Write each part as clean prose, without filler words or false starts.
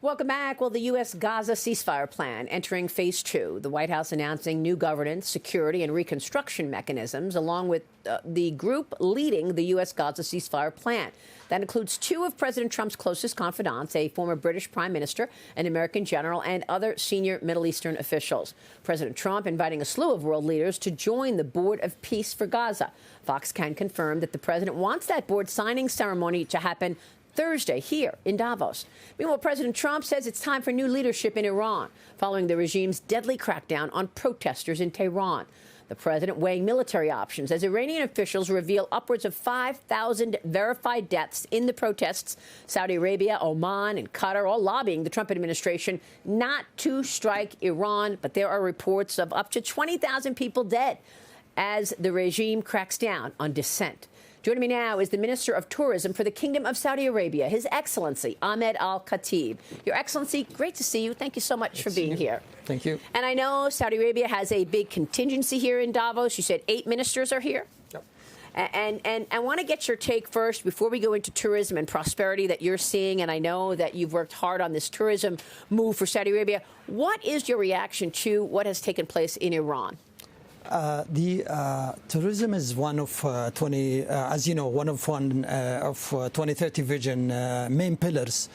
Welcome back. Well, the U.S. Gaza ceasefire plan entering phase 2. The White House announcing new governance, security and reconstruction mechanisms, along with the group leading the U.S. Gaza ceasefire plan. That includes 2 of President Trump's closest confidants, a former British prime minister, an American general, and other senior Middle Eastern officials. President Trump inviting a slew of world leaders to join the Board of Peace for Gaza. Fox can confirm that the president wants that board signing ceremony to happen Thursday here in Davos. Meanwhile, President Trump says it's time for new leadership in Iran, following the regime's deadly crackdown on protesters in Tehran. The president weighing military options as Iranian officials reveal upwards of 5,000 verified deaths in the protests. Saudi Arabia, Oman, and Qatar all lobbying the Trump administration not to strike Iran. But there are reports of up to 20,000 people dead as the regime cracks down on dissent. Joining me now is the Minister of Tourism for the Kingdom of Saudi Arabia, His Excellency Ahmed Al-Khateeb. Your Excellency, great to see you. Thank you so much for being here. Thank you. And I know Saudi Arabia has a big contingency here in Davos. You said 8 ministers are here. Yep. And I want to get your take first before we go into tourism and prosperity that you're seeing. And I know that you've worked hard on this tourism move for Saudi Arabia. What is your reaction to what has taken place in Iran? Tourism is one of 2030 vision main pillars,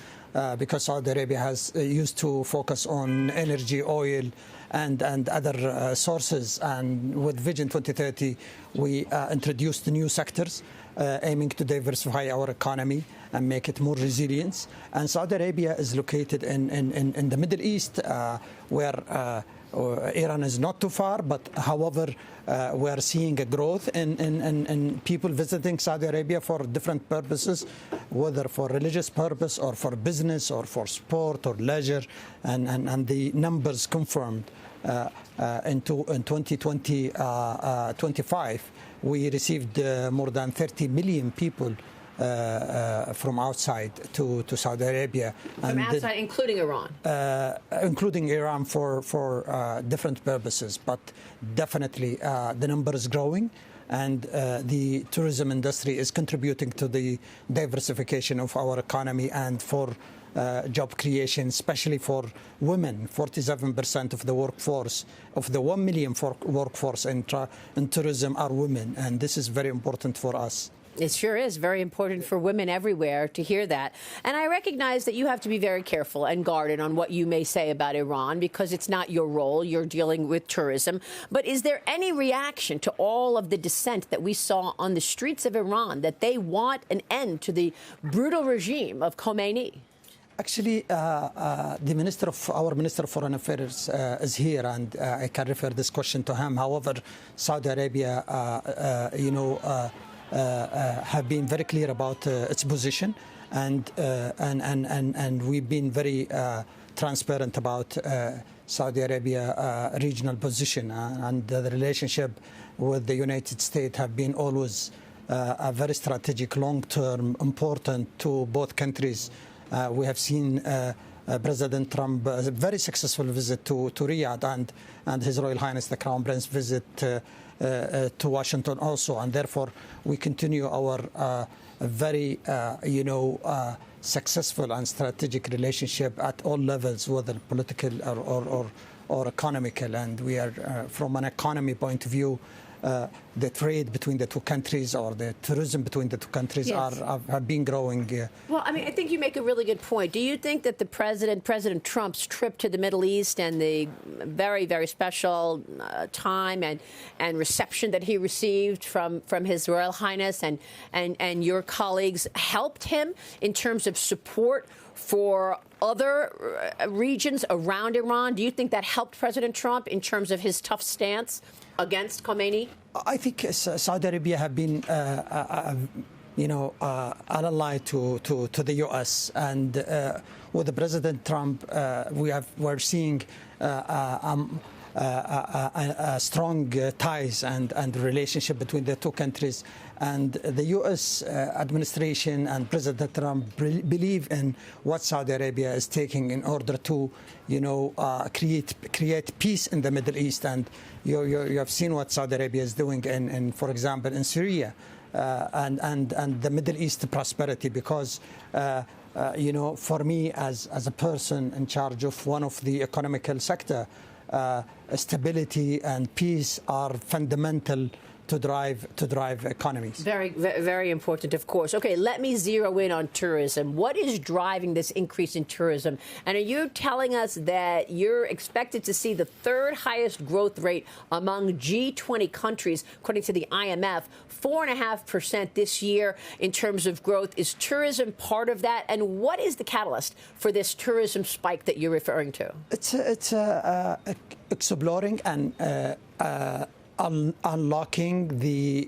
because Saudi Arabia has used to focus on energy, oil, and other sources. And with Vision 2030, we introduced new sectors aiming to diversify our economy and make it more resilient. And Saudi Arabia is located in the Middle East, where Iran is not too far, but however, we are seeing a growth in people visiting Saudi Arabia for different purposes, whether for religious purpose or for business or for sport or leisure, and the numbers confirmed. In 2025, we received more than 30 million people from outside to Saudi Arabia. From outside, including Iran? Including Iran for different purposes. But definitely the number is growing, and the tourism industry is contributing to the diversification of our economy and for job creation, especially for women. 47% of the workforce, of the 1 million workforce in tourism are women, and this is very important for us. It sure is very important for women everywhere to hear that. And I recognize that you have to be very careful and guarded on what you may say about Iran, because it's not your role. You're dealing with tourism. But is there any reaction to all of the dissent that we saw on the streets of Iran, that they want an end to the brutal regime of Khomeini? Actually, our Minister of Foreign Affairs is here, and I can refer this question to him. However, Saudi Arabia, have been very clear about its position, and we've been very transparent about Saudi Arabia regional position, and the relationship with the United States have been always a very strategic, long-term, important to both countries. We have seen President Trump a very successful visit to Riyadh, and His Royal Highness the Crown Prince visit to Washington also, and therefore we continue our very successful and strategic relationship at all levels, whether political or economical. And we are from an economy point of view, the trade between the two countries, or the tourism between the two countries, yes, have been growing. Well, I mean, I think you make a really good point. Do you think that the President Trump's trip to the Middle East and the very, very special time and reception that he received from His Royal Highness and your colleagues helped him in terms of support for other regions around Iran? Do you think that helped President Trump in terms of his tough stance against Khomeini? I think Saudi Arabia have been, an ally to the U.S. and with the President Trump, we're seeing strong ties and relationship between the two countries. And the U.S. administration and President Trump believe in what Saudi Arabia is taking in order to, create peace in the Middle East. And you have seen what Saudi Arabia is doing for example, in Syria. And the Middle East prosperity, because for me as a person in charge of one of the economical sector, stability and peace are fundamental to drive economies. Very important, of course. Okay, let me zero in on tourism. What is driving this increase in tourism? And are you telling us that you're expected to see the third highest growth rate among G20 countries, according to the IMF, 4.5% this year in terms of growth? Is tourism part of that? And what is the catalyst for this tourism spike that you're referring to? It's exploring and unlocking the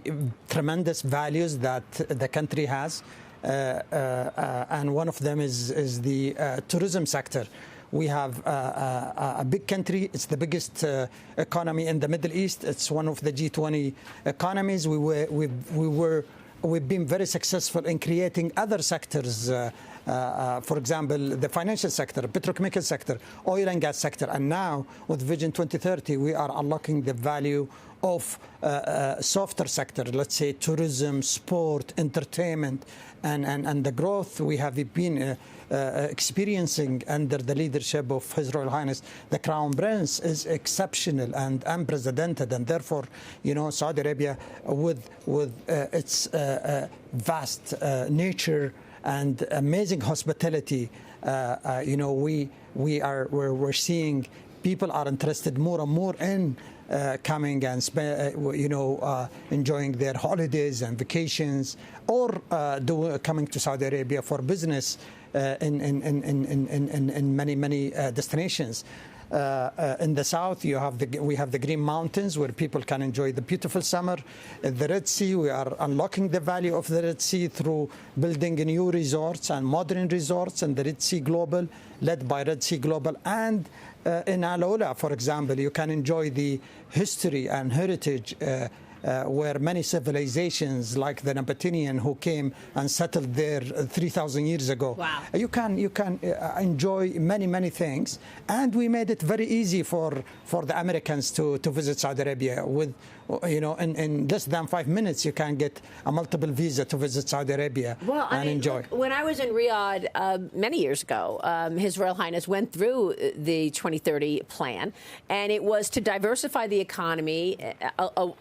tremendous values that the country has, and one of them is the tourism sector. We have a big country. It's the biggest economy in the Middle East. It's one of the G20 economies. We've been very successful in creating other sectors. For example, the financial sector, petrochemical sector, oil and gas sector. And now with Vision 2030, we are unlocking the value of softer sector, let's say tourism, sport, entertainment, and the growth we have been experiencing under the leadership of His Royal Highness the Crown Prince is exceptional and unprecedented. And therefore, Saudi Arabia, with its vast nature and amazing hospitality, we're seeing people are interested more and more in coming and enjoying their holidays and vacations, or coming to Saudi Arabia for business in many destinations. In the south, we have the Green Mountains, where people can enjoy the beautiful summer. The Red Sea, we are unlocking the value of the Red Sea through building new resorts and modern resorts, and the Red Sea Global, led by Red Sea Global. And in Al Ula, for example, you can enjoy the history and heritage where many civilizations like the Nabatean who came and settled there 3,000 years ago. Wow. You can enjoy many things, and we made it very easy for the Americans to visit Saudi Arabia. With in less than 5 minutes, you can get a multiple visa to visit Saudi Arabia enjoy. Look, when I was in Riyadh many years ago, His Royal Highness went through the 2030 plan, and it was to diversify the economy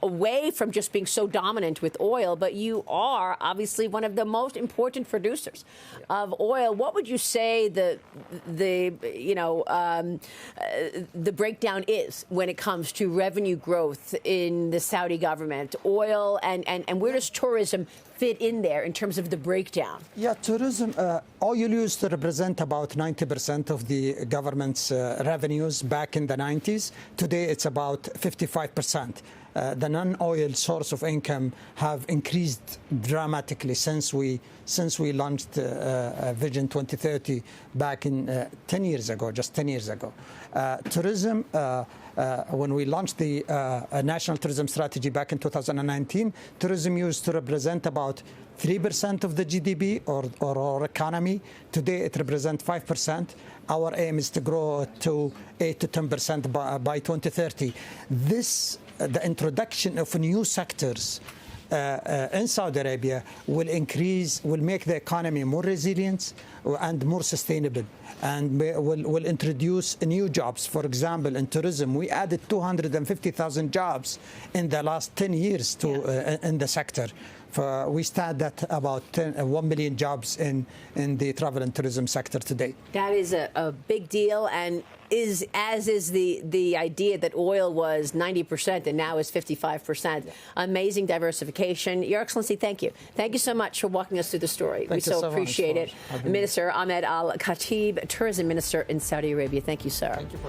away from just being so dominant with oil. But you are obviously one of the most important producers of oil. What would you say the breakdown is when it comes to revenue growth in the Saudi government, oil, and where does tourism fit in there in terms of the breakdown? Yeah, tourism, oil used to represent about 90% of the government's revenues back in the 90s. Today, it's about 55%. The non-oil source of income have increased dramatically since we launched Vision 2030 back in 10 years ago, just 10 years ago. Tourism, when we launched the National Tourism Strategy back in 2019, tourism used to represent about 3% of the GDP or our economy. Today, it represents 5%. Our aim is to grow to 8 to 10% by 2030. The introduction of new sectors in Saudi Arabia will make the economy more resilient and more sustainable, and will introduce new jobs. For example, in tourism, we added 250,000 jobs in the last 10 years in the sector. We stand at about 1 million jobs in the travel and tourism sector today. That is a big deal, and is the idea that oil was 90% and now is 55%. Yeah. Amazing diversification. Your Excellency, thank you. Thank you so much for walking us through the story. We so appreciate it. Minister Ahmed Al-Khateeb, Tourism Minister in Saudi Arabia. Thank you, sir. Thank you.